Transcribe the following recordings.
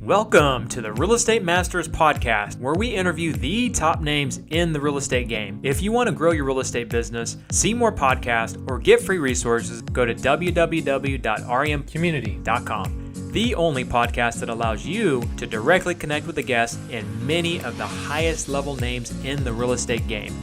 Welcome to the Real Estate Masters Podcast, where we interview the top names in the real estate game. If you want to grow your real estate business, see more podcasts, or get free resources, go to www.remcommunity.com. The only podcast that allows you to directly connect with the guests and many of the highest level names in the real estate game.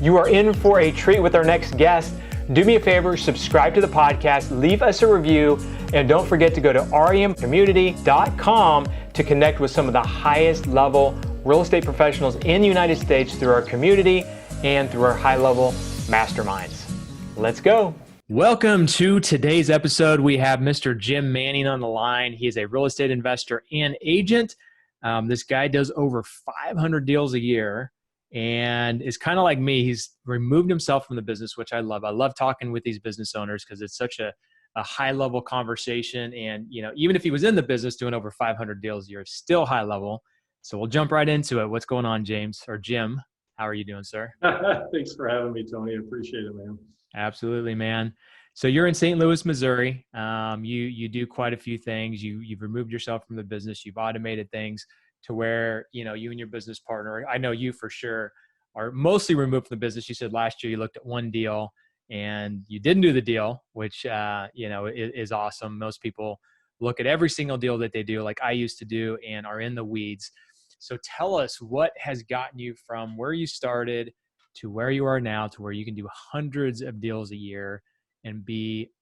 You are in for a treat with our next guest. Do me a favor, subscribe to the podcast, leave us a review, and don't forget to go to remcommunity.com to connect with some of the highest level real estate professionals in the United States through our community and through our high level masterminds. Let's go. Welcome to today's episode. We have Mr. Jim Manning on the line. He is a real estate investor and agent. This guy does over 500 deals a year. And is kind of like me. He's removed himself from the business, which I love. I love talking with these business owners because it's such a high level conversation. And, you know, even if he was in the business doing over 500 deals a year, it's still high level. So we'll jump right into it. What's going on, James or Jim? How are you doing, sir? Thanks for having me, Tony. I appreciate it, man. Absolutely, man. So you're in St. Louis, Missouri. You do quite a few things. You've removed yourself from the business. You've automated things to where, you know, you and your business partner, I know you for sure, are mostly removed from the business. You said last year you looked at one deal and you didn't do the deal, which, is awesome. Most people look at every single deal that they do, like I used to do, and are in the weeds. So tell us what has gotten you from where you started to where you are now, to where you can do hundreds of deals a year and be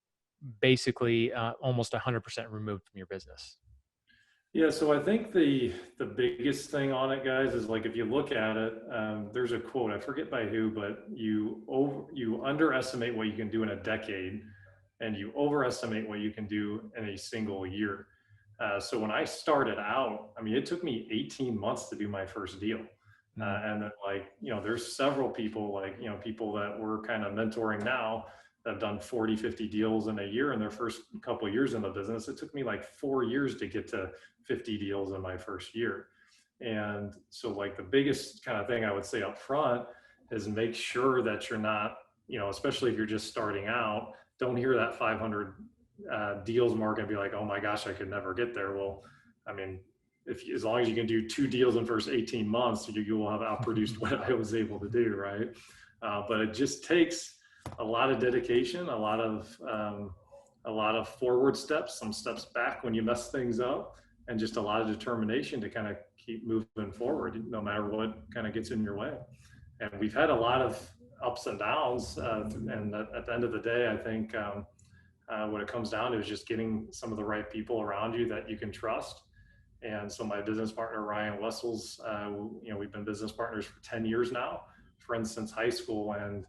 basically almost 100% removed from your business. Yeah, so I think the biggest thing on it, guys, is like if you look at it, there's a quote, I forget by who, but you underestimate what you can do in a decade, and you overestimate what you can do in a single year. So when I started out, I mean, it took me 18 months to do my first deal. And then, like, you know, there's several people, like, you know, people that we're kind of mentoring now that have done 40, 50 deals in a year in their first couple of years in the business. It took me like 4 years to get to 50 deals in my first year. And so, like, the biggest kind of thing I would say up front is make sure that you're not, you know, especially if you're just starting out, don't hear that 500 deals mark and be like, oh my gosh, I could never get there. Well, I mean, as long as you can do 2 deals in the first 18 months, you will have outproduced what I was able to do, right? But it just takes a lot of dedication, a lot of forward steps, some steps back when you mess things up, and just a lot of determination to kind of keep moving forward, no matter what kind of gets in your way. And we've had a lot of ups and downs, and at the end of the day, I think what it comes down to is just getting some of the right people around you that you can trust. And so my business partner, Ryan Wessels, you know, we've been business partners for 10 years now, friends since high school. And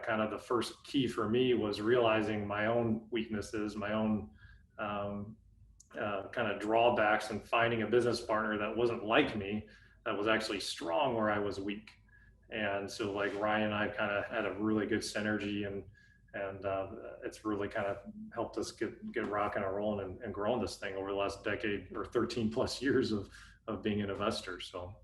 kind of the first key for me was realizing my own weaknesses, my own kind of drawbacks, and finding a business partner that wasn't like me, that was actually strong where I was weak. And so, like, Ryan and I kind of had a really good synergy, and it's really kind of helped us get rocking and rolling and growing this thing over the last decade or 13 plus years of being an investor. So.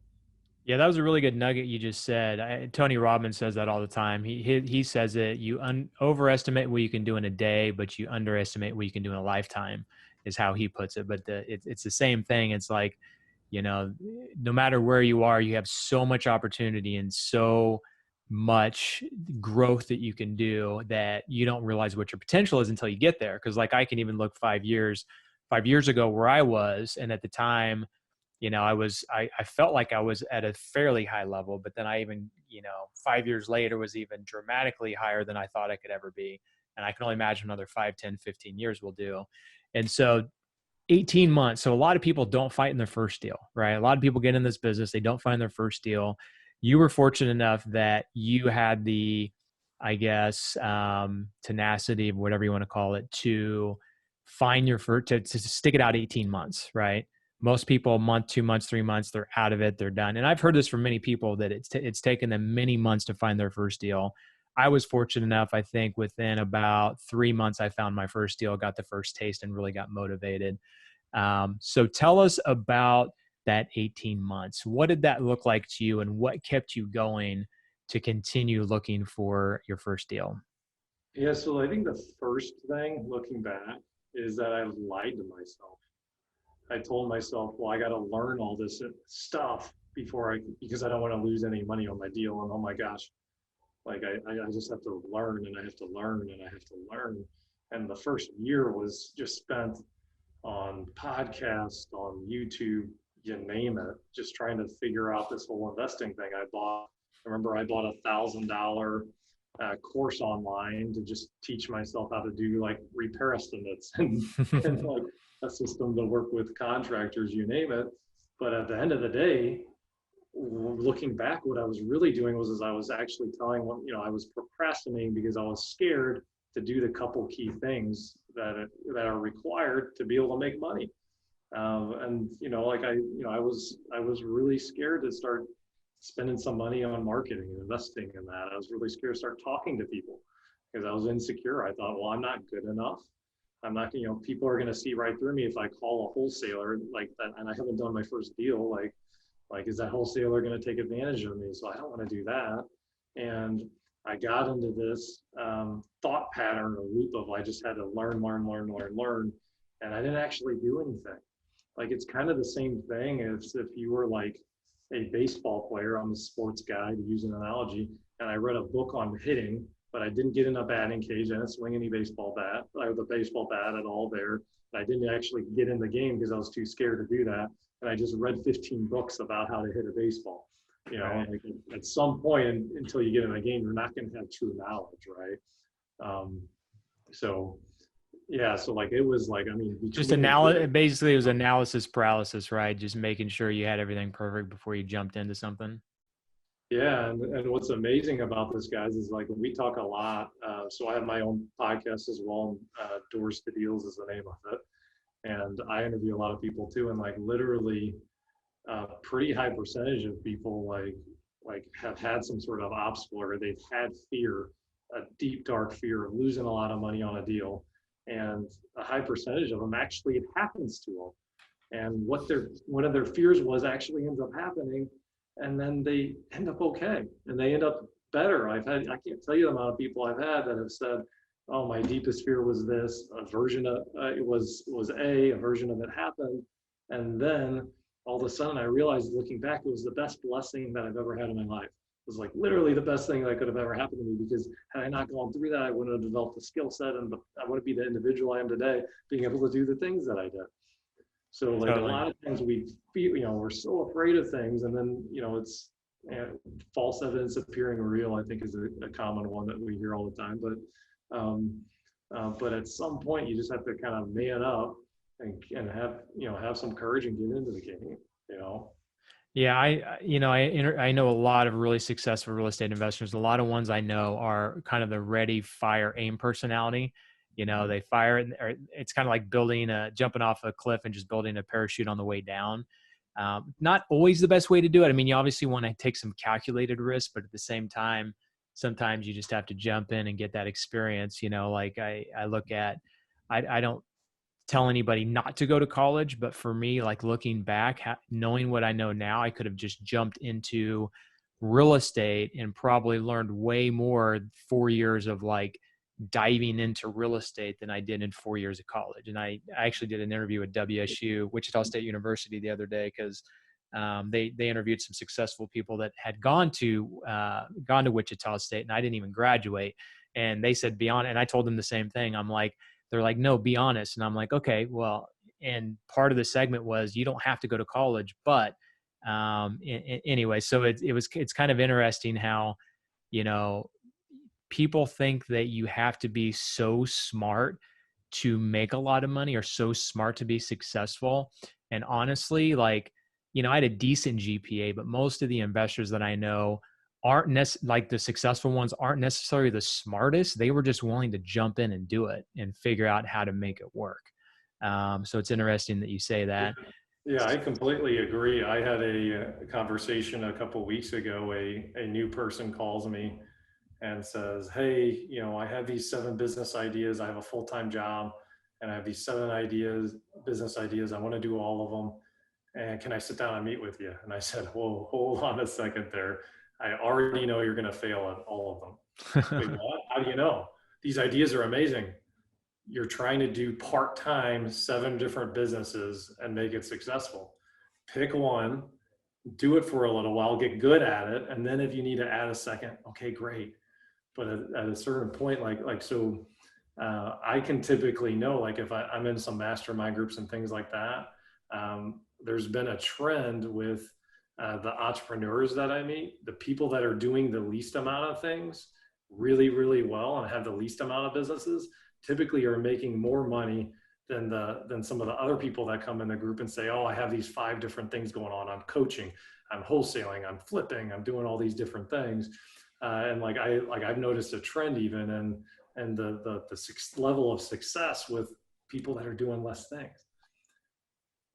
Yeah, that was a really good nugget you just said. Tony Robbins says that all the time. He says it, you overestimate what you can do in a day, but you underestimate what you can do in a lifetime, is how he puts it. But it's the same thing. It's like, you know, no matter where you are, you have so much opportunity and so much growth that you can do that you don't realize what your potential is until you get there. Because, like, I can even look 5 years ago where I was, and at the time, you know, I felt like I was at a fairly high level, but then I even, you know, 5 years later was even dramatically higher than I thought I could ever be. And I can only imagine another 5, 10, 15 years will do. And so 18 months. So a lot of people don't fight in their first deal, right? A lot of people get in this business, they don't find their first deal. You were fortunate enough that you had the, I guess, tenacity, whatever you want to call it, to find your first, to stick it out 18 months, right? Most people, a month, 2 months, 3 months, they're out of it, they're done. And I've heard this from many people that it's taken them many months to find their first deal. I was fortunate enough, I think within about 3 months, I found my first deal, got the first taste, and really got motivated. So tell us about that 18 months. What did that look like to you, and what kept you going to continue looking for your first deal? Yeah, so I think the first thing looking back is that I lied to myself. I told myself, well, I got to learn all this stuff because I don't want to lose any money on my deal. And oh my gosh, like I just have to learn and I have to learn and I have to learn. And the first year was just spent on podcasts, on YouTube, you name it, just trying to figure out this whole investing thing. I remember I bought $1,000 course online to just teach myself how to do like repair estimates and like a system to work with contractors, you name it. But at the end of the day, looking back, what I was really doing was I was actually I was procrastinating because I was scared to do the couple key things that are required to be able to make money. And I was really scared to start spending some money on marketing and investing in that. I was really scared to start talking to people because I was insecure. I thought, well, I'm not good enough. I'm not, people are going to see right through me if I call a wholesaler like that, and I haven't done my first deal. Like, is that wholesaler going to take advantage of me? So I don't want to do that. And I got into this thought pattern or loop of I just had to learn. And I didn't actually do anything. Like, it's kind of the same thing as if you were like a baseball player. I'm a sports guy, to use an analogy, and I read a book on hitting, but I didn't get in a batting cage. I didn't swing any baseball bat. I was a baseball bat at all there. I didn't actually get in the game because I was too scared to do that. And I just read 15 books about how to hit a baseball. Right. Like at some point until you get in a game, you're not going to have true knowledge, right? So yeah, so like it was like, Just basically it was analysis paralysis, right? Just making sure you had everything perfect before you jumped into something. Yeah, and what's amazing about this, guys, is like we talk a lot. So I have my own podcast as well. Doors to Deals is the name of it, and I interview a lot of people too. And like literally, a pretty high percentage of people like have had some sort of obstacle or they've had fear, a deep dark fear of losing a lot of money on a deal, and a high percentage of them actually it happens to them. And one of their fears was actually ends up happening, and then they end up okay and they end up better. I can't tell you the amount of people I've had that have said, oh, my deepest fear was this, a version of it was a version of it happened, and then all of a sudden I realized, looking back, it was the best blessing that I've ever had in my life. It was like literally the best thing that could have ever happened to me, because had I not gone through that, I wouldn't have developed the skill set, and I wouldn't be the individual I am today, being able to do the things that I did. So like totally. A lot of times we feel, we're so afraid of things, and then, it's false evidence appearing real, I think is a common one that we hear all the time. But at some point you just have to kind of man up and have some courage and get into the game, Yeah, I know a lot of really successful real estate investors. A lot of ones I know are kind of the ready, fire, aim personality. They fire it, or it's kind of like jumping off a cliff and just building a parachute on the way down. Not always the best way to do it. I mean, you obviously want to take some calculated risk, but at the same time, sometimes you just have to jump in and get that experience. Like I don't tell anybody not to go to college, but for me, like looking back, knowing what I know now, I could have just jumped into real estate and probably learned way more 4 years of like diving into real estate than I did in 4 years of college. And I actually did an interview at WSU, Wichita State University, the other day, because they interviewed some successful people that had gone to Wichita State, and I didn't even graduate. And they said, be honest. And I told them the same thing. They're like, no, be honest. And I'm like, okay, well, and part of the segment was, you don't have to go to college, but anyway, so it's kind of interesting how, people think that you have to be so smart to make a lot of money or so smart to be successful. And honestly, like, I had a decent GPA, but most of the investors that I know like the successful ones aren't necessarily the smartest. They were just willing to jump in and do it and figure out how to make it work. So it's interesting that you say that. Yeah, I completely agree. I had a conversation a couple of weeks ago. A new person calls me and says, hey, I have these 7 business ideas. I have a full-time job and I have these 7 business ideas. I want to do all of them. And can I sit down and meet with you? And I said, whoa, hold on a second there. I already know you're going to fail at all of them. Wait, what? How do you know? These ideas are amazing. you're trying to do part-time 7 different businesses and make it successful. Pick one, do it for a little while, get good at it, and then if you need to add a second, okay, great. But at a certain point, I can typically know, like if I'm in some mastermind groups and things like that, there's been a trend with the entrepreneurs that I meet, the people that are doing the least amount of things really, really well and have the least amount of businesses typically are making more money than some of the other people that come in the group and say, oh, I have these 5 different things going on. I'm coaching, I'm wholesaling, I'm flipping, I'm doing all these different things. And I've noticed a trend even and the level of success with people that are doing less things.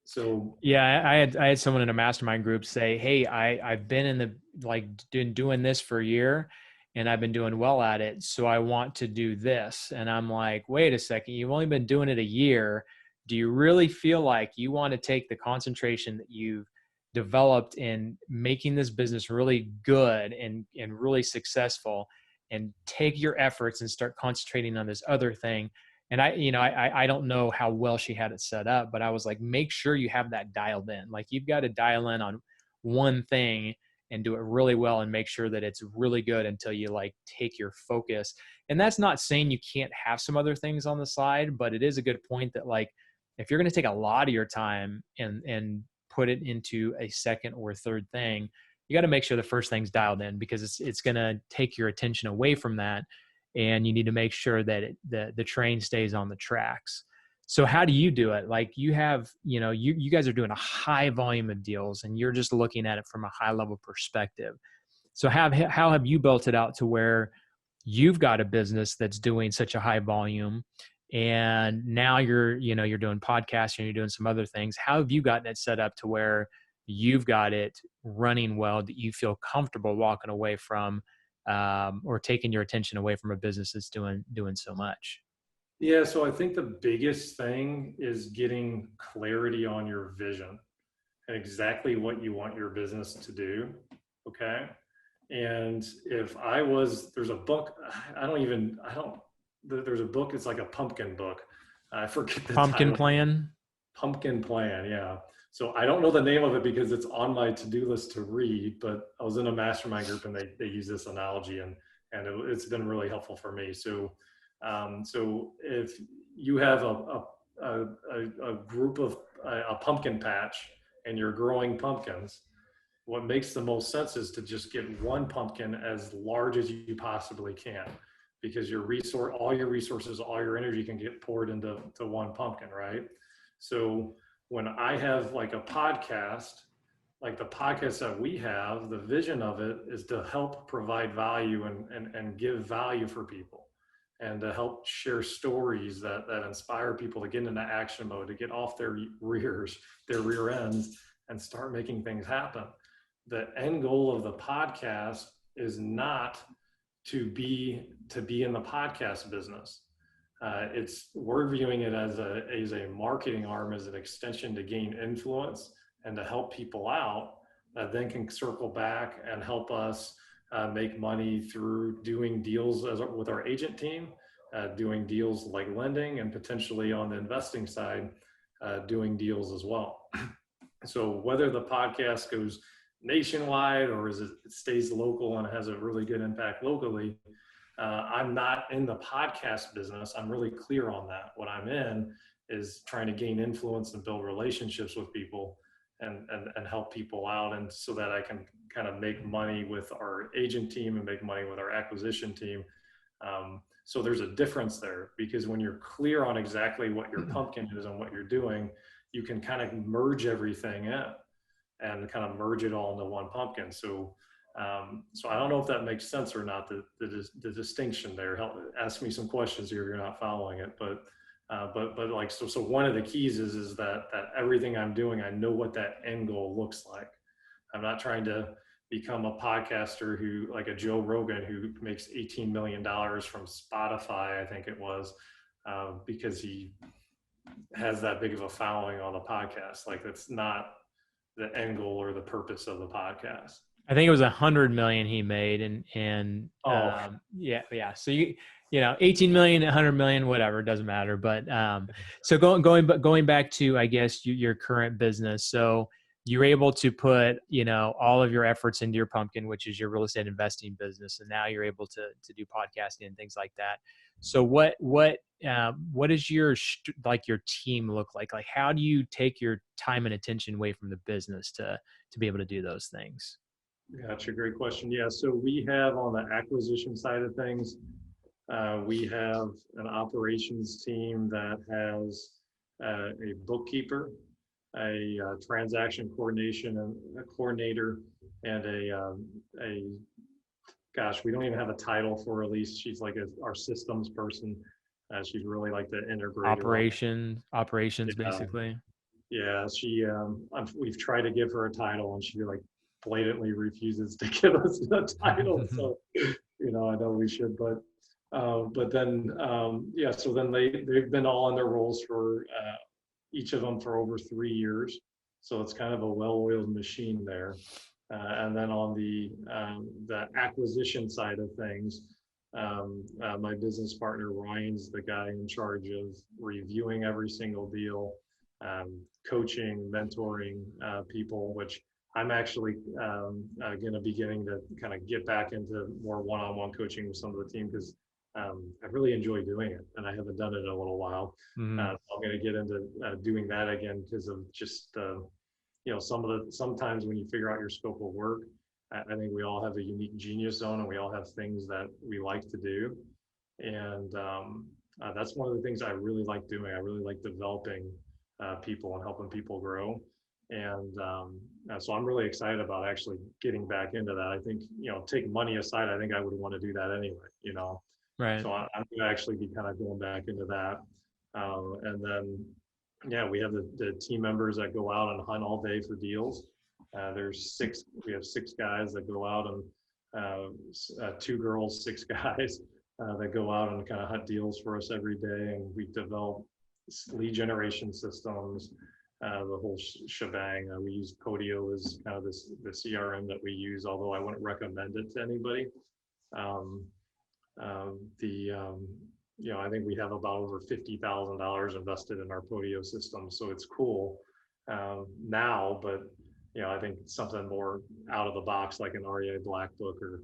So yeah, I had someone in a mastermind group say, hey, I've been in the doing this for a year and I've been doing well at it, so I want to do this. And I'm like, wait a second, you've only been doing it a year. Do you really feel like you want to take the concentration that you've developed in making this business really good and really successful and take your efforts and start concentrating on this other thing? And I don't know how well she had it set up, but I was like, make sure you have that dialed in. Like you've got to dial in on one thing and do it really well and make sure that it's really good until you like take your focus. And that's not saying you can't have some other things on the side, but it is a good point that like, if you're going to take a lot of your time and put it into a second or third thing, you got to make sure the first thing's dialed in, because it's going to take your attention away from that. And you need to make sure that the train stays on the tracks. So how do you do it? Like you have, you guys are doing a high volume of deals and you're just looking at it from a high level perspective. So how have you built it out to where you've got a business that's doing such a high volume and now you're doing podcasts and you're doing some other things? How have you gotten it set up to where you've got it running well, that you feel comfortable walking away from or taking your attention away from a business that's doing so much? yeah, so I think the biggest thing is getting clarity on your vision and exactly what you want your business to do. Okay. And if there's a book, there's a book, it's like a pumpkin book. I forget the Pumpkin title. Plan. Pumpkin Plan. Yeah. So I don't know the name of it because it's on my to-do list to read, but I was in a mastermind group and they use this analogy and it's been really helpful for me. So if you have a group of a pumpkin patch and you're growing pumpkins, what makes the most sense is to just get one pumpkin as large as you possibly can, because all your resources, all your energy can get poured into one pumpkin, right? So when I have like a podcast, like the podcast that we have, the vision of it is to help provide value and give value for people, and to help share stories that inspire people to get into action mode, to get off their rear ends and start making things happen. The end goal of the podcast is not to be in the podcast business. We're viewing it as a marketing arm, as an extension to gain influence and to help people out that then can circle back and help us make money through doing deals with our agent team, doing deals like lending, and potentially on the investing side, doing deals as well. So whether the podcast goes nationwide or it stays local and has a really good impact locally, I'm not in the podcast business. I'm really clear on that. What I'm in is trying to gain influence and build relationships with people and help people out, and so that I can kind of make money with our agent team and make money with our acquisition team. So there's a difference there, because when you're clear on exactly what your pumpkin is and what you're doing, you can kind of merge everything in and kind of merge it all into one pumpkin. So I don't know if that makes sense or not, the distinction there. Ask me some questions here if you're not following it, but like, so one of the keys is that everything I'm doing, I know what that end goal looks like. I'm not trying to become a podcaster who, like a Joe Rogan, who makes $18 million from Spotify, I think it was, because he has that big of a following on the podcast. Like, that's not the end goal or the purpose of the podcast. I think it was 100 million he made, and Oh, yeah. So you know, 18 million, 100 million, whatever, doesn't matter. But so going back to, I guess, your current business. So you're able to put, you know, all of your efforts into your pumpkin, which is your real estate investing business, and now you're able to do podcasting and things like that. So what does your like your team look like? Like, how do you take your time and attention away from the business to be able to do those things? gotcha. Great question. Yeah. So we have on the acquisition side of things, we have an operations team that has a bookkeeper, a transaction coordination and a coordinator, and a gosh, we don't even have a title for Elise. She's like our systems person. She's really like the integrator. Operations, Yeah, basically. yeah. We've tried to give her a title, and she like blatantly refuses to give us the title. So, I know we should, but then, yeah. So then they've been all in their roles for each of them for over 3 years. So it's kind of a well-oiled machine there. And then on the acquisition side of things, my business partner Ryan's the guy in charge of reviewing every single deal, coaching, mentoring people, which I'm actually going to be beginning to kind of get back into more one-on-one coaching with some of the team because I really enjoy doing it, and I haven't done it in a little while. Mm-hmm. So I'm going to get into doing that again because of just sometimes when you figure out your scope of work, I think we all have a unique genius zone, and we all have things that we like to do, and that's one of the things I really like doing. I really like developing people and helping people grow. And so I'm really excited about actually getting back into that. I think, take money aside, I think I would want to do that anyway. Right. So I'm going to actually be kind of going back into that. And then, yeah, we have the team members that go out and hunt all day for deals. We have 6 guys that go out, and 2 girls, 6 guys that go out and kind of hunt deals for us every day. And we develop lead generation systems, the whole shebang. We use Podio as kind of the CRM that we use, although I wouldn't recommend it to anybody. I think we have about over $50,000 invested in our Podio system, so it's cool now. But I think something more out of the box, like an REA Black Book, or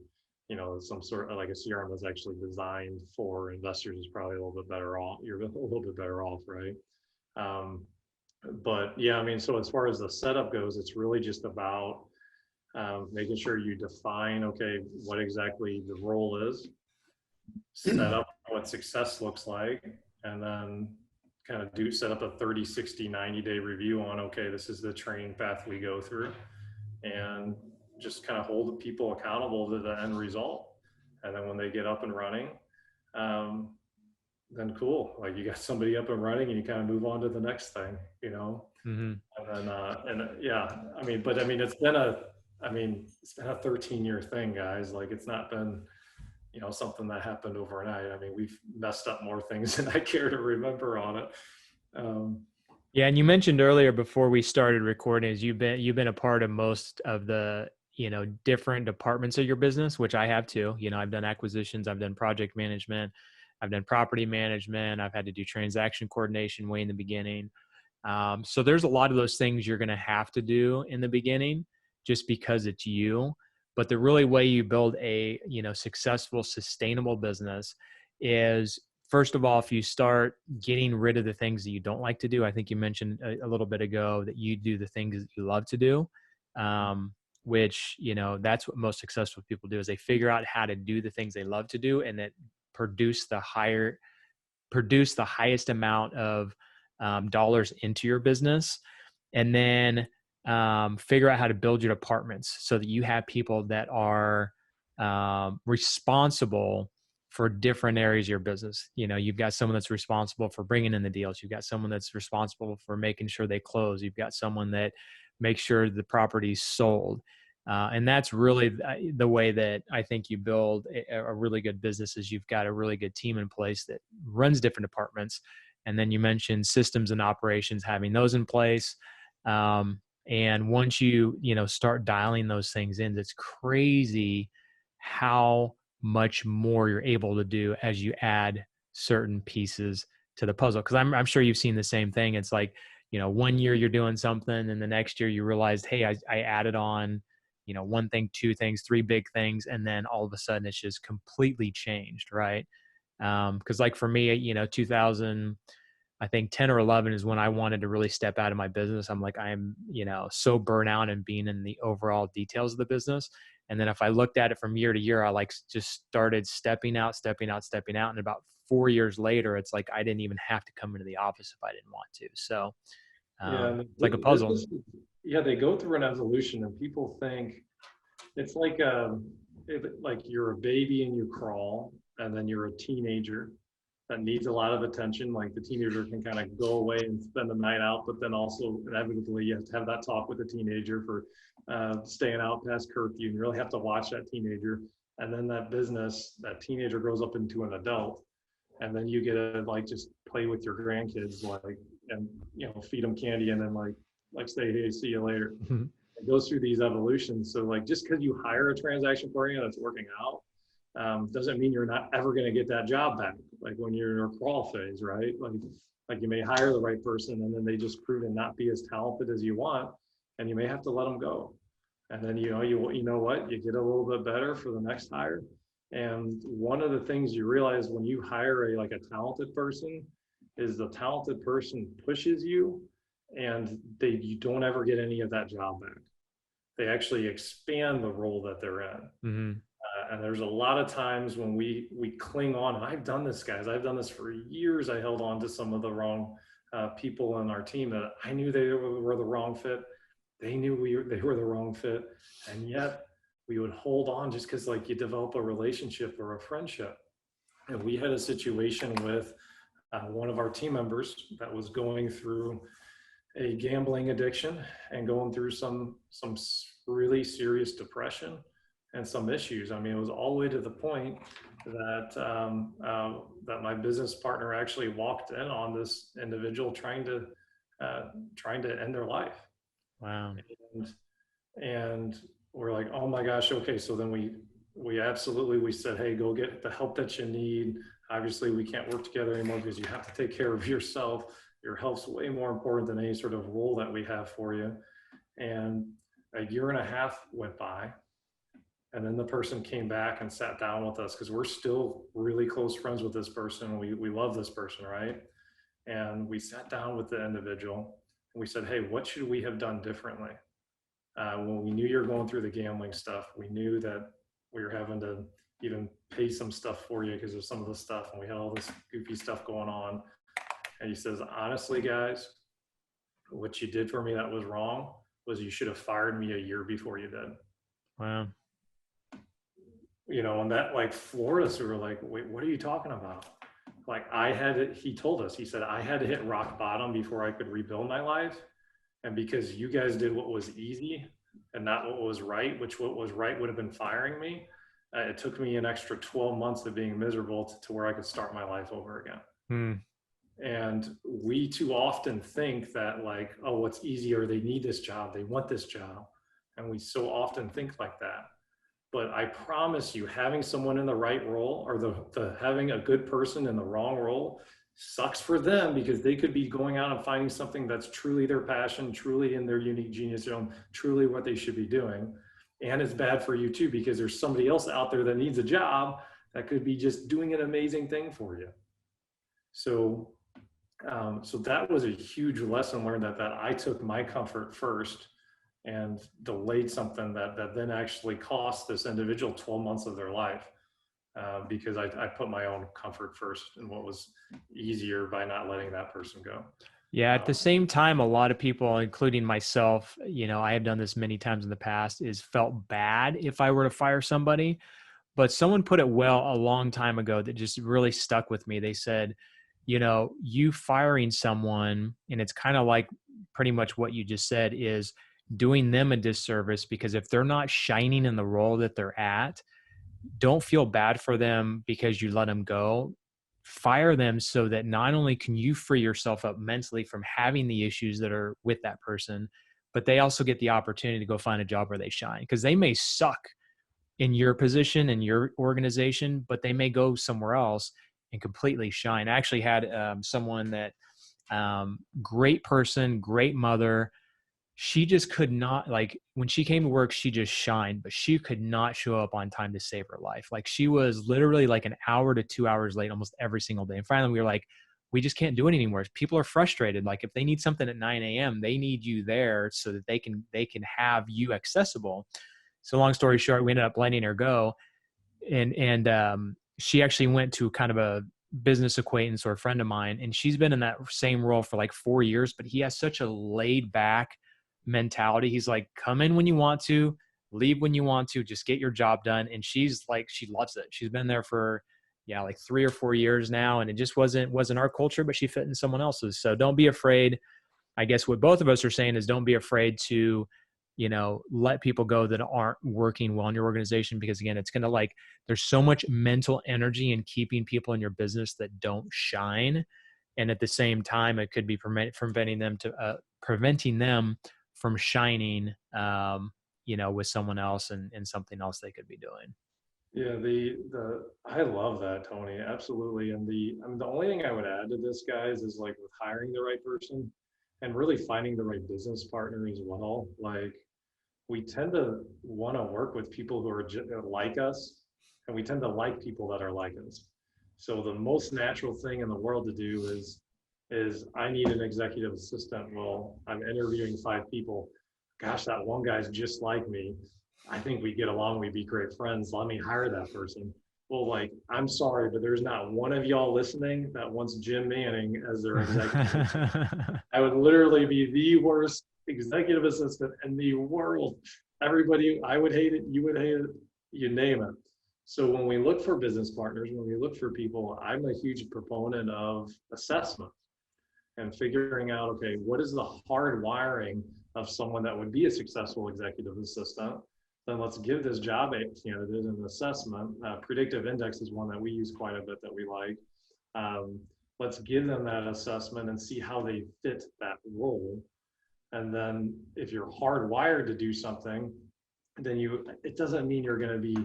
some sort of like a CRM that's actually designed for investors, is probably a little bit better off. You're a little bit better off, right? But yeah, I mean, so as far as the setup goes, it's really just about making sure you define, okay, what exactly the role is, set up what success looks like, and then kind of set up a 30, 60, 90-day review on, okay, this is the training path we go through, and just kind of hold the people accountable to the end result. And then when they get up and running, then cool, like you got somebody up and running, and you kind of move on to the next thing, Mm-hmm. And then yeah, I mean, it's been a 13-year thing, guys. Like, it's not been something that happened overnight. I mean, we've messed up more things than I care to remember on it. Yeah, and you mentioned earlier before we started recording is you've been a part of most of the different departments of your business, which I have too. I've done acquisitions, I've done project management, I've done property management, I've had to do transaction coordination way in the beginning. So there's a lot of those things you're going to have to do in the beginning, just because it's you. But the really way you build a successful, sustainable business is, first of all, if you start getting rid of the things that you don't like to do. I think you mentioned a little bit ago that you do the things that you love to do, which that's what most successful people do, is they figure out how to do the things they love to do, and that produce the highest amount of dollars into your business. And then figure out how to build your departments so that you have people that are responsible for different areas of your business. You've got someone that's responsible for bringing in the deals. You've got someone that's responsible for making sure they close. You've got someone that makes sure the property's sold. And that's really the way that I think you build a really good business, is you've got a really good team in place that runs different departments. And then you mentioned systems and operations, having those in place. And once you, start dialing those things in, it's crazy how much more you're able to do as you add certain pieces to the puzzle. Cause I'm sure you've seen the same thing. It's like, one year you're doing something and the next year you realized, hey, I added on, one thing, two things, three big things. And then all of a sudden it's just completely changed. Right. Cause like for me, 2000, I think 10 or 11 is when I wanted to really step out of my business. I'm like, I'm, so burnt out and being in the overall details of the business. And then if I looked at it from year to year, I like just started stepping out. And about 4 years later, it's like, I didn't even have to come into the office if I didn't want to. So Yeah, and it's like a puzzle. yeah, they go through an evolution, and people think it's like like you're a baby and you crawl, and then you're a teenager that needs a lot of attention. Like the teenager can kind of go away and spend the night out, but then also inevitably you have to have that talk with the teenager for staying out past curfew. You really have to watch that teenager, and then that teenager grows up into an adult, and then you get to like just play with your grandkids, like, and feed them candy, and then like say, hey, see you later. It goes through these evolutions. So like just because you hire a transaction coordinator that's working out doesn't mean you're not ever going to get that job back. Like when you're in a crawl phase, right? Like you may hire the right person and then they just prove to not be as talented as you want, and you may have to let them go. And then you know what, you get a little bit better for the next hire. And one of the things you realize when you hire a talented person is the talented person pushes you, and you don't ever get any of that job back. They actually expand the role that they're in. Mm-hmm. And there's a lot of times when we cling on, and I've done this, guys. I've done this for years. I held on to some of the wrong people on our team that I knew they were the wrong fit. They knew they were the wrong fit, and yet we would hold on just because like you develop a relationship or a friendship. And we had a situation with one of our team members that was going through a gambling addiction and going through some really serious depression and some issues. I mean, it was all the way to the point that that my business partner actually walked in on this individual trying to end their life. Wow. And we're like, oh my gosh, okay. So then we absolutely said, hey, go get the help that you need. Obviously, we can't work together anymore because you have to take care of yourself. Your health's way more important than any sort of role that we have for you. And a year and a half went by. And then the person came back and sat down with us because we're still really close friends with this person. We love this person, right? And we sat down with the individual and we said, hey, what should we have done differently? When we knew you were going through the gambling stuff, we knew that we were having to even pay some stuff for you because of some of the stuff, and we had all this goofy stuff going on. And he says, honestly, guys, what you did for me that was wrong was you should have fired me a year before you did. Wow. And that like floored us. We were like, wait, what are you talking about? Like he told us, he said, I had to hit rock bottom before I could rebuild my life. And because you guys did what was easy and not what was right, which what was right would have been firing me, it took me an extra 12 months of being miserable to where I could start my life over again. And we too often think that like, oh, what's easier? They need this job. They want this job. And we so often think like that. But I promise you, having someone in the right role or the having a good person in the wrong role sucks for them, because they could be going out and finding something that's truly their passion, truly in their unique genius zone, truly what they should be doing. And it's bad for you too, because there's somebody else out there that needs a job that could be just doing an amazing thing for you. So that was a huge lesson learned that I took my comfort first and delayed something that then actually cost this individual 12 months of their life. Because I put my own comfort first and what was easier by not letting that person go. Yeah. At the same time, a lot of people, including myself, I have done this many times in the past, is felt bad if I were to fire somebody. But someone put it well a long time ago that just really stuck with me. They said, you firing someone, and it's kind of like pretty much what you just said, is doing them a disservice, because if they're not shining in the role that they're at, don't feel bad for them because you let them go. Fire them so that not only can you free yourself up mentally from having the issues that are with that person, but they also get the opportunity to go find a job where they shine, because they may suck in your position in your organization, but they may go somewhere else and completely shine. I actually had someone that great person, great mother. She just could not, like, when she came to work, she just shined, but she could not show up on time to save her life. Like, she was literally like an hour to 2 hours late almost every single day. And finally we were like, we just can't do it anymore. People are frustrated. Like, if they need something at 9 a.m., they need you there so that they can have you accessible. So long story short, we ended up letting her go. And she actually went to kind of a business acquaintance or a friend of mine, and she's been in that same role for like 4 years, but he has such a laid back mentality. He's like, come in when you want to, leave when you want to, just get your job done. And she's like, she loves it. She's been there for like 3 or 4 years now. And it just wasn't our culture, but she fit in someone else's. So don't be afraid. I guess what both of us are saying is, don't be afraid to, let people go that aren't working well in your organization, because again, it's going to, like, there's so much mental energy in keeping people in your business that don't shine. And at the same time, it could be preventing them from shining, with someone else and something else they could be doing. Yeah, I love that, Tony. Absolutely. And the only thing I would add to this, guys, is like with hiring the right person and really finding the right business partner as well. Like, we tend to want to work with people who are like us, and we tend to like people that are like us. So the most natural thing in the world to do is I need an executive assistant. Well, I'm interviewing 5 people. Gosh, that one guy's just like me. I think we get along. We'd be great friends. Let me hire that person. Well, like, I'm sorry, but there's not one of y'all listening that wants Jim Manning as their executive. I would literally be the worst executive assistant in the world. Everybody, I would hate it. You would hate it. You name it. So when we look for business partners, when we look for people, I'm a huge proponent of assessment and figuring out, okay, what is the hard wiring of someone that would be a successful executive assistant? Then let's give this job candidate an assessment. Predictive index is one that we use quite a bit that we like. Let's give them that assessment and see how they fit that role. And then if you're hardwired to do something, then it doesn't mean you're going to be,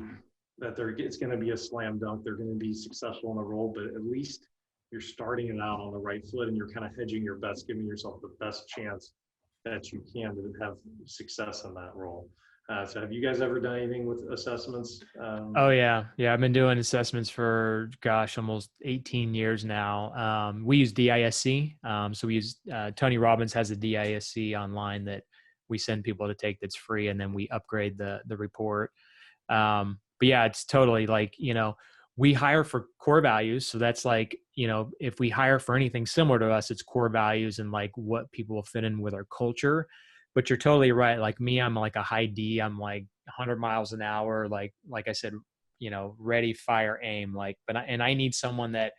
it's going to be a slam dunk. They're going to be successful in the role, but at least you're starting it out on the right foot and you're kind of hedging your bets, giving yourself the best chance that you can to have success in that role. So have you guys ever done anything with assessments? Oh yeah. I've been doing assessments for, almost 18 years now. We use DISC. So we use, Tony Robbins has a DISC online that we send people to take that's free, and then we upgrade the report. But yeah, it's totally like, we hire for core values. So that's like, if we hire for anything similar to us, it's core values and like what people will fit in with our culture. But you're totally right. Like me, I'm like a high D. I'm like 100 miles an hour. Like I said, ready, fire, aim. Like, I need someone that,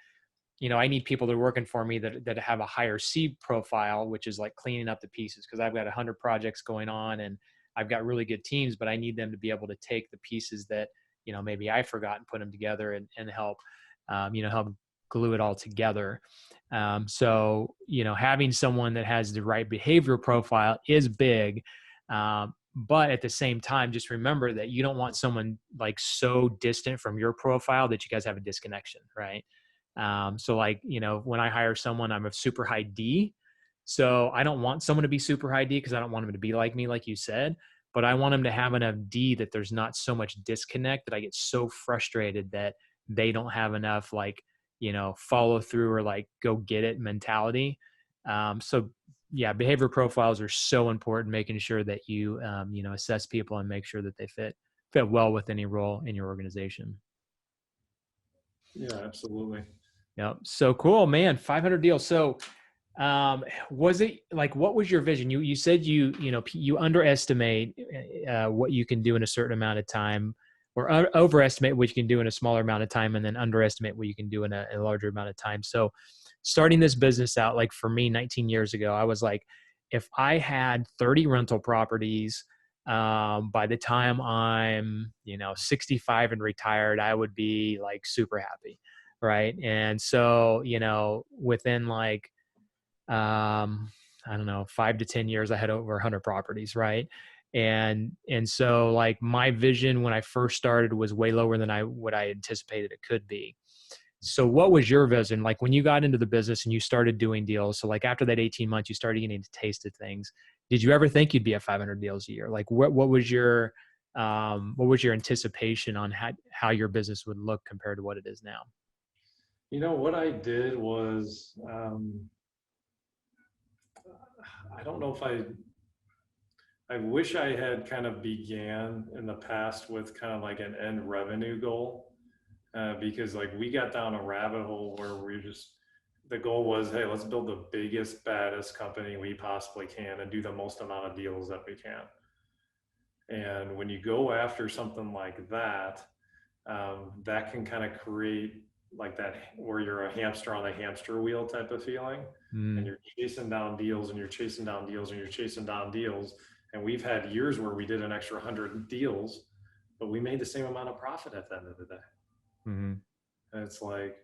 I need people that are working for me that have a higher C profile, which is like cleaning up the pieces. Cause I've got 100 projects going on and I've got really good teams, but I need them to be able to take the pieces that, maybe I forgot and put them together and help, help glue it all together. So, having someone that has the right behavior profile is big. But at the same time, just remember that you don't want someone like so distant from your profile that you guys have a disconnection, right? So like, when I hire someone, I'm a super high D. So I don't want someone to be super high D because I don't want them to be like me, like you said, but I want them to have enough D that there's not so much disconnect that I get so frustrated that they don't have enough like, follow through or like go get it mentality. So yeah, behavior profiles are so important, making sure that you, assess people and make sure that they fit well with any role in your organization. Yeah, absolutely. Yep. So cool, man. 500 deals. So, was it like, what was your vision? You said you underestimate what you can do in a certain amount of time, or overestimate what you can do in a smaller amount of time, and then underestimate what you can do in a larger amount of time. So starting this business out, like for me, 19 years ago, I was like, if I had 30 rental properties, by the time I'm, 65 and retired, I would be like super happy. Right. And so, within like, I don't know, 5 to 10 years, I had over 100 properties, right? And so like my vision when I first started was way lower than what I anticipated it could be. So what was your vision? Like when you got into the business and you started doing deals, so like after that 18 months, you started getting to taste of things. Did you ever think you'd be at 500 deals a year? Like what was your anticipation on how your business would look compared to what it is now? What I did was, I don't know if I wish I had kind of began in the past with kind of like an end revenue goal, because like we got down a rabbit hole where the goal was, hey, let's build the biggest, baddest company we possibly can and do the most amount of deals that we can. And when you go after something like that, that can kind of create like that where you're a hamster on a hamster wheel type of feeling. And you're chasing down deals and you're chasing down deals and you're chasing down deals. And we've had years where we did an extra 100 deals, but we made the same amount of profit at the end of the day. And it's like,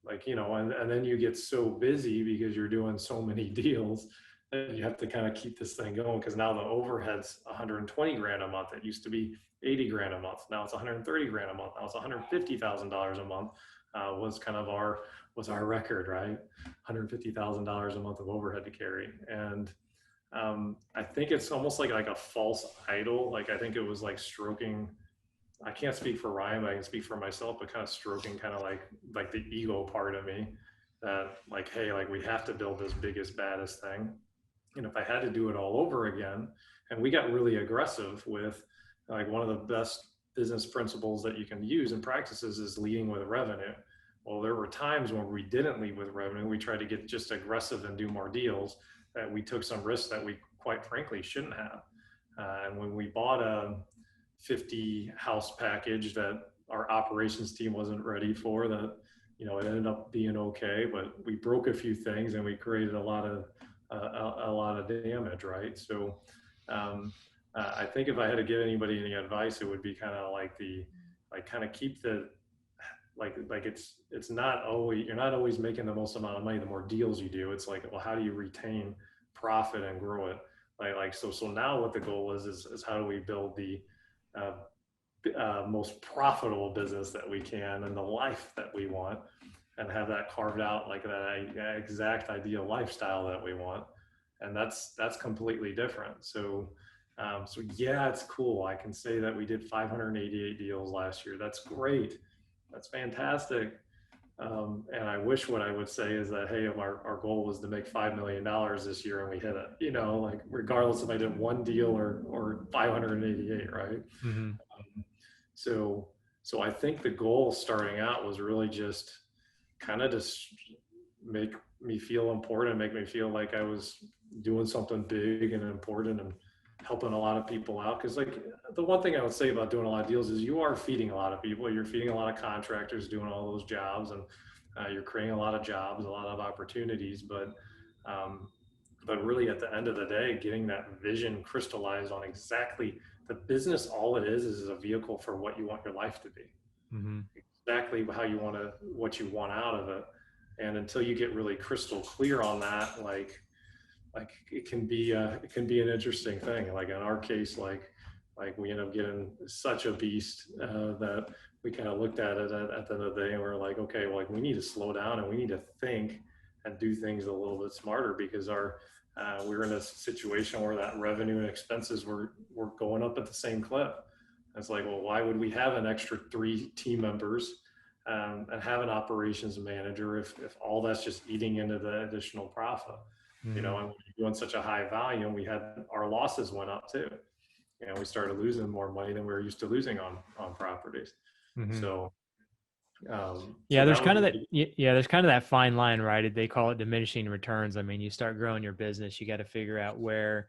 and then you get so busy because you're doing so many deals that you have to kind of keep this thing going, because now the overhead's 120 grand a month. It used to be 80 grand a month. Now it's 130 grand a month. Now it's $150,000 a month. Was our record, right? $150,000 a month of overhead to carry. And I think it's almost like a false idol. Like I think it was like stroking, I can't speak for Ryan, but I can speak for myself, but kind of stroking kind of like the ego part of me that like, hey, like we have to build this biggest, baddest thing. And if I had to do it all over again, and we got really aggressive with like one of the best business principles that you can use and practices is leading with revenue. Well, there were times when we didn't lead with revenue. We tried to get just aggressive and do more deals, that we took some risks that we quite frankly shouldn't have. And when we bought a 50 house package that our operations team wasn't ready for, that, it ended up being okay, but we broke a few things and we created a lot of damage, right? So I think if I had to give anybody any advice, it would be kind of like keep the, it's not always, you're not always making the most amount of money the more deals you do. It's like, well, how do you retain profit and grow it? So now what the goal is how do we build the most profitable business that we can and the life that we want, and have that carved out like that exact ideal lifestyle that we want. And that's completely different. So yeah, it's cool. I can say that we did 588 deals last year. That's great. That's fantastic. And I wish what I would say is that, hey, our goal was to make $5 million this year and we hit it, like regardless if I did one deal or 588, right? So I think the goal starting out was really just kind of just make me feel important, make me feel like I was doing something big and important and helping a lot of people out. Because like the one thing I would say about doing a lot of deals is you are feeding a lot of people. You're feeding a lot of contractors doing all those jobs, and you're creating a lot of jobs, a lot of opportunities. But really at the end of the day, getting that vision crystallized on exactly the business, all it is a vehicle for what you want your life to be. Exactly what you want out of it. And until you get really crystal clear on that, like it can be an interesting thing. Like in our case, like we end up getting such a beast that we kind of looked at it at the end of the day and we're like, okay, well, like we need to slow down and we need to think and do things a little bit smarter, because we were in a situation where that revenue and expenses were going up at the same clip. It's like, well, why would we have an extra 3 team members and have an operations manager if all that's just eating into the additional profit? And when you're doing such a high volume, our losses went up too. We started losing more money than we were used to losing on properties. So there's kind of that fine line, right? They call it diminishing returns. I mean, you start growing your business, you got to figure out where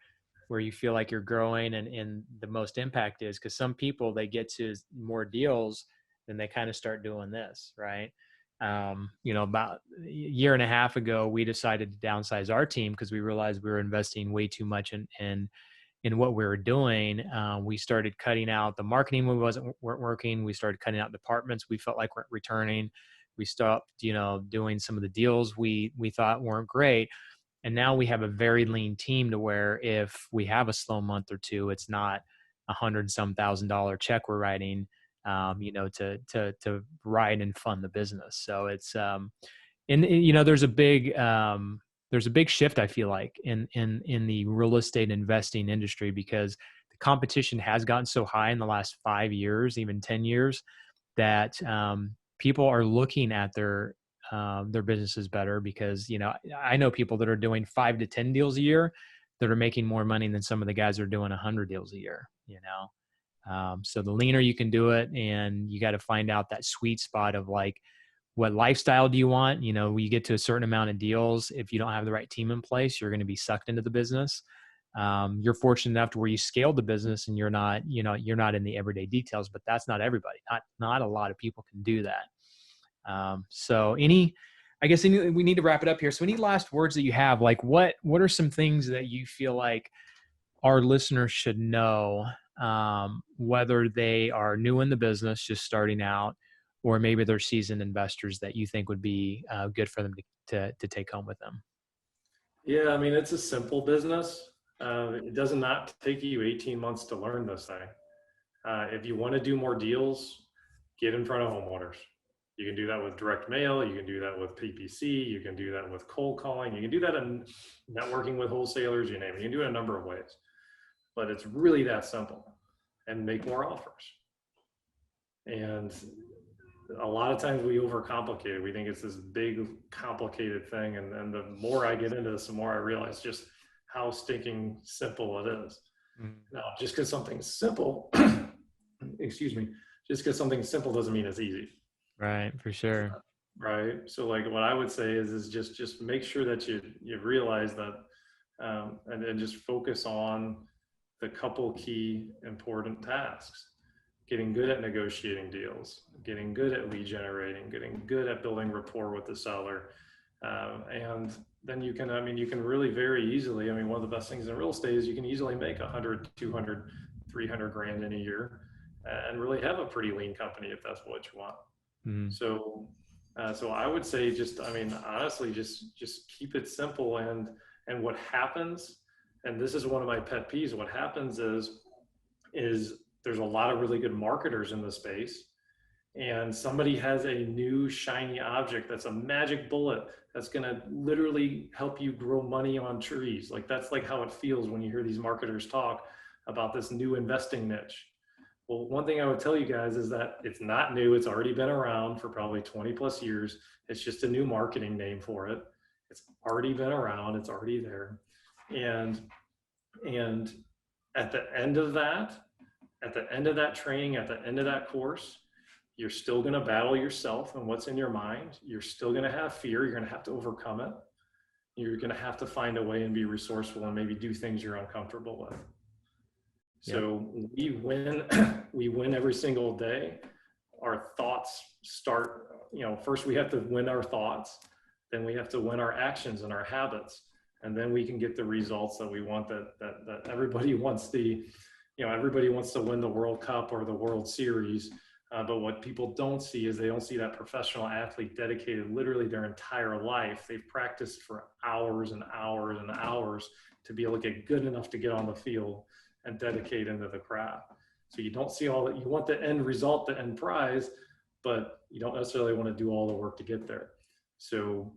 you feel like you're growing and the most impact is, because some people, they get to more deals, then they kind of start doing this, right? About a year and a half ago, we decided to downsize our team because we realized we were investing way too much in what we were doing. We started cutting out the marketing when weren't working. We started cutting out departments we felt like weren't returning. We stopped, doing some of the deals we thought weren't great. And now we have a very lean team to where if we have a slow month or two, it's not $100,000 check we're writing, to ride and fund the business. So it's, there's a big shift, I feel like, in the real estate investing industry, because the competition has gotten so high in the last 5 years, even 10 years, that people are looking at their businesses better, because, I know people that are doing 5 to 10 deals a year that are making more money than some of the guys that are doing 100 deals a year, so the leaner you can do it, and you got to find out that sweet spot of like, what lifestyle do you want? When you get to a certain amount of deals, if you don't have the right team in place, you're going to be sucked into the business. You're fortunate enough to where you scaled the business and you're not in the everyday details, but that's not everybody. Not a lot of people can do that. We need to wrap it up here. So any last words that you have, like what are some things that you feel like our listeners should know, whether they are new in the business, just starting out, or maybe they're seasoned investors that you think would be good for them to take home with them? Yeah, I mean, it's a simple business. It does not take you 18 months to learn this thing. If you want to do more deals, get in front of homeowners. You can do that with direct mail. You can do that with PPC. You can do that with cold calling. You can do that in networking with wholesalers, you name it. You can do it a number of ways, but it's really that simple, and make more offers. And a lot of times we overcomplicate it. We think it's this big, complicated thing. And the more I get into this, the more I realize just how stinking simple it is. Mm-hmm. Now, just because something's simple, excuse me, just because something's simple doesn't mean it's easy. Right, for sure. Right. So like what I would say is just make sure that you realize that, and just focus on the couple key important tasks. Getting good at negotiating deals, getting good at lead generating, getting good at building rapport with the seller. And then you can really very easily, one of the best things in real estate is you can easily make 100, 200, 300 grand in a year and really have a pretty lean company if that's what you want. Mm-hmm. So I would say honestly, just keep it simple. And what happens, and this is one of my pet peeves, what happens is there's a lot of really good marketers in the space, and somebody has a new shiny object that's a magic bullet that's going to literally help you grow money on trees. Like that's like how it feels when you hear these marketers talk about this new investing niche. Well, one thing I would tell you guys is that it's not new. It's already been around for probably 20 plus years. It's just a new marketing name for it. It's already been around. It's already there. And at the end of that training, at the end of that course, you're still going to battle yourself and what's in your mind. You're still going to have fear. You're going to have to overcome it. You're going to have to find a way and be resourceful and maybe do things you're uncomfortable with. Yep. So we win every single day. Our thoughts start, first we have to win our thoughts, then we have to win our actions and our habits. And then we can get the results that we want, that everybody wants everybody wants to win the World Cup or the World Series. But what people don't see is they don't see that professional athlete dedicated literally their entire life. They've practiced for hours and hours and hours to be able to get good enough to get on the field and dedicate into the craft. So you don't see all that. You want the end result, the end prize, but you don't necessarily want to do all the work to get there. So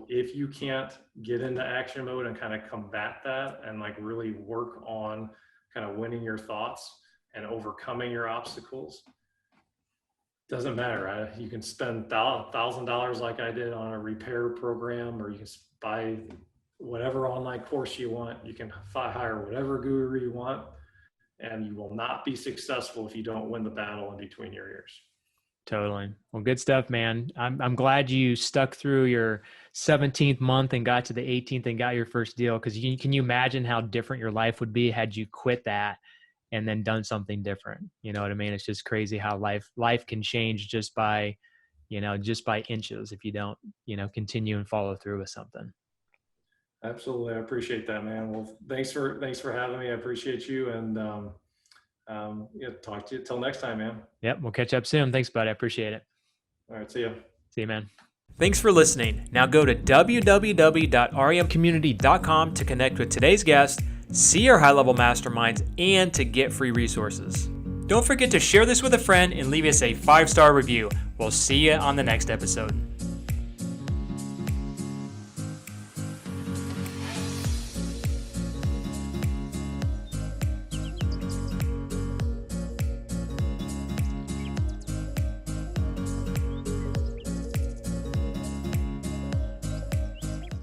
if you can't get into action mode and kind of combat that and like really work on kind of winning your thoughts and overcoming your obstacles, doesn't matter. Right? You can spend $1,000 like I did on a repair program, or you can buy whatever online course you want. You can hire whatever guru you want, and you will not be successful if you don't win the battle in between your ears. Totally. Well, good stuff, man. I'm glad you stuck through your 17th month and got to the 18th and got your first deal. Because can you imagine how different your life would be had you quit that and then done something different? You know what I mean? It's just crazy how life can change just by inches if you don't, continue and follow through with something. Absolutely. I appreciate that, man. Well, thanks for having me. I appreciate you. And talk to you till next time, man. Yep. We'll catch up soon. Thanks, bud. I appreciate it. All right. See ya. See you, man. Thanks for listening. Now go to www.remcommunity.com to connect with today's guest, see our high-level masterminds, and to get free resources. Don't forget to share this with a friend and leave us a 5-star review. We'll see you on the next episode.